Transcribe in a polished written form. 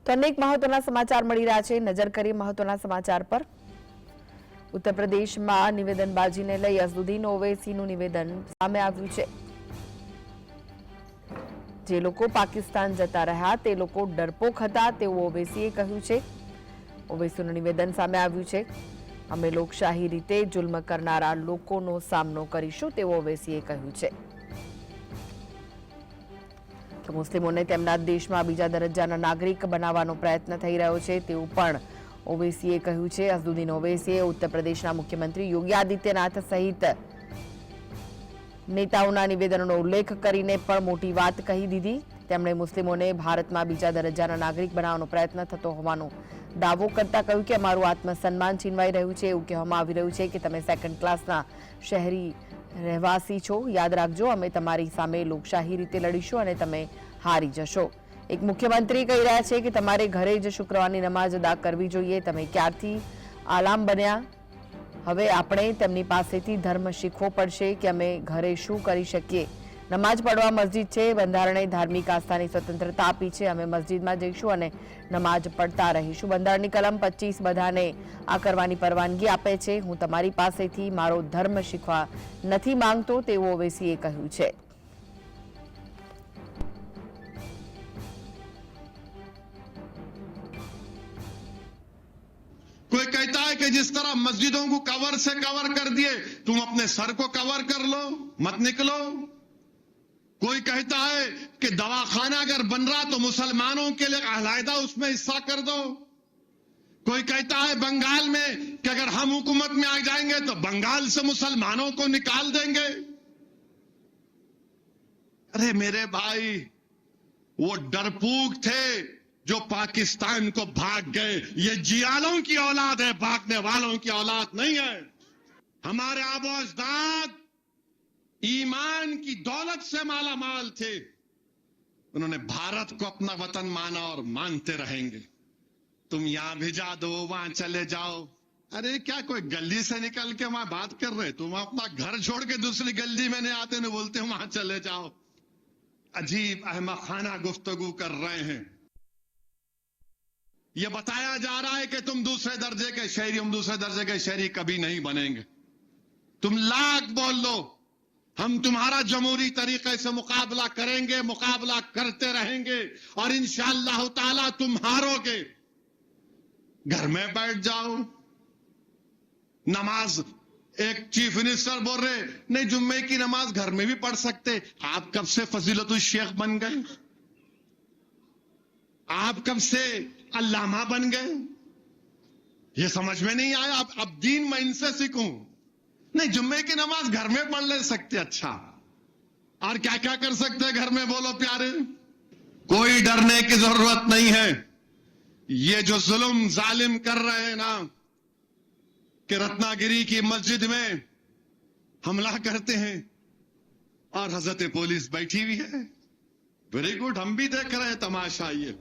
તો અનેક મહત્વના સમાચાર મળી રહ્યા છે। નજર કરી મહત્વના સમાચાર પર। ઉત્તર પ્રદેશમાં નિવેદનબાજીને લઈ અઝદુદ્દીન ઓવૈસીનું નિવેદન સામે આવ્યું છે। જે લોકો પાકિસ્તાન જતા રહ્યા તે લોકો ડરપોક હતા તેવું ઓવૈસીએ કહ્યું છે। ઓવૈસીનું નિવેદન સામે આવ્યું છે। અમે લોકશાહી રીતે જુલ્મ કરનારા લોકોનો સામનો કરીશું તેવું ઓવૈસીએ કહ્યું છે। તો મુસ્લિમોને તેમના દેશમાં બીજા દરજ્જાના નાગરિક બનાવવાનો પ્રયત્ન થઈ રહ્યો છે તેવું પણ ઓવૈસીએ કહ્યું છે। અઝદુદ્દીન ઓવૈસીએ ઉત્તર પ્રદેશના મુખ્યમંત્રી યોગી આદિત્યનાથ સહિત નેતાઓના નિવેદનોનો ઉલ્લેખ કરીને પણ મોટી વાત કહી દીધી। તેમણે મુસ્લિમોને ભારતમાં બીજા દરજ્જાના નાગરિક બનાવવાનો પ્રયત્ન થતો હોવાનો દાવો કરતા કહ્યું કે અમારું આત્મસન્માન છીનવાઈ રહ્યું છે। એવું કહેવામાં આવી રહ્યું છે કે તમે સેકન્ડ ક્લાસના શહેરી રહેવાસી છો। યાદ રાખજો, અમે તમારી સામે લોકશાહી રીતે લડીશું અને તમે હારી જશો। એક મુખ્યમંત્રી કહી રહ્યા છે કે તમારે ઘરે જ શુક્રવારની નમાઝ અદા કરવી જોઈએ। તમે ક્યારથી આલામ બન્યા? હવે આપણે તેમની પાસેથી ધર્મ શીખવો પડશે કે અમે ઘરે શું કરી શકીએ। નમાઝ પડવા મસ્જિદ છે। બંધારણે ધાર્મિક આસ્થાની સ્વતંત્રતા આપી છે। અમે મસ્જિદમાં જઈશું અને નમાઝ પડતા રહીશું। બંધારણની કલમ 25 બધાને આ કરવાની પરવાનગી આપે છે। હું તમારી પાસેથી મારો ધર્મ શીખવા નથી માંગતો તેવું ઓવૈસીએ કહ્યું છે। कोई कहता है कि जिस तरह मस्जिदों को कवर से कवर कर दिए, तुम अपने सर को कवर कर लो, मत निकलो। कोई कहता है कि दवाखाना अगर बन रहा तो मुसलमानों के लिए अलहदा उसमें हिस्सा कर दो। कोई कहता है बंगाल में कि अगर हम हुकूमत में आ जाएंगे तो बंगाल से मुसलमानों को निकाल देंगे। अरे मेरे भाई, वो डरपोक थे जो पाकिस्तान को भाग गए। ये जियालों की औलाद है, भागने वालों की औलाद नहीं है। हमारे आबो अजदाद ईमान की दौलत से माला माल थे। उन्होंने भारत को अपना वतन माना और मानते रहेंगे। तुम यहां भिजा दो, वहां चले जाओ। अरे क्या कोई गली से निकल के वहां बात कर रहे? तुम अपना घर छोड़ के दूसरी गली में नहीं आते, नहीं बोलते वहां चले जाओ। अजीब अहमद खाना गुफ्तगू कर रहे हैं। यह बताया जा रहा है कि तुम दूसरे दर्जे के शहरी, हम दूसरे दर्जे के शहरी कभी नहीं बनेंगे। तुम लाख बोल लो, हम तुम्हारा जमहूरी तरीके से मुकाबला करेंगे, मुकाबला करते रहेंगे और इंशाअल्लाह ताला तुम हारोगे। घर में बैठ जाओ। नमाज, एक चीफ मिनिस्टर बोल रहे नहीं जुम्मे की नमाज घर में भी पढ़ सकते। आप कब से फजीलतुल शेख बन गए? आप कब से अल्लामा बन गए? ये समझ में नहीं आया। अब दीन मैं इनसे सीखूं? नहीं, जुम्मे की नमाज घर में पढ़ ले सकते। अच्छा, और क्या क्या कर सकते हैं घर में, बोलो प्यारे? कोई डरने की जरूरत नहीं है। ये जो जुल्म जालिम कर रहे हैं ना, कि रत्नागिरी की मस्जिद में हमला करते हैं और हजरत पुलिस बैठी हुई है। वेरी गुड, हम भी देख रहे हैं तमाशा। ये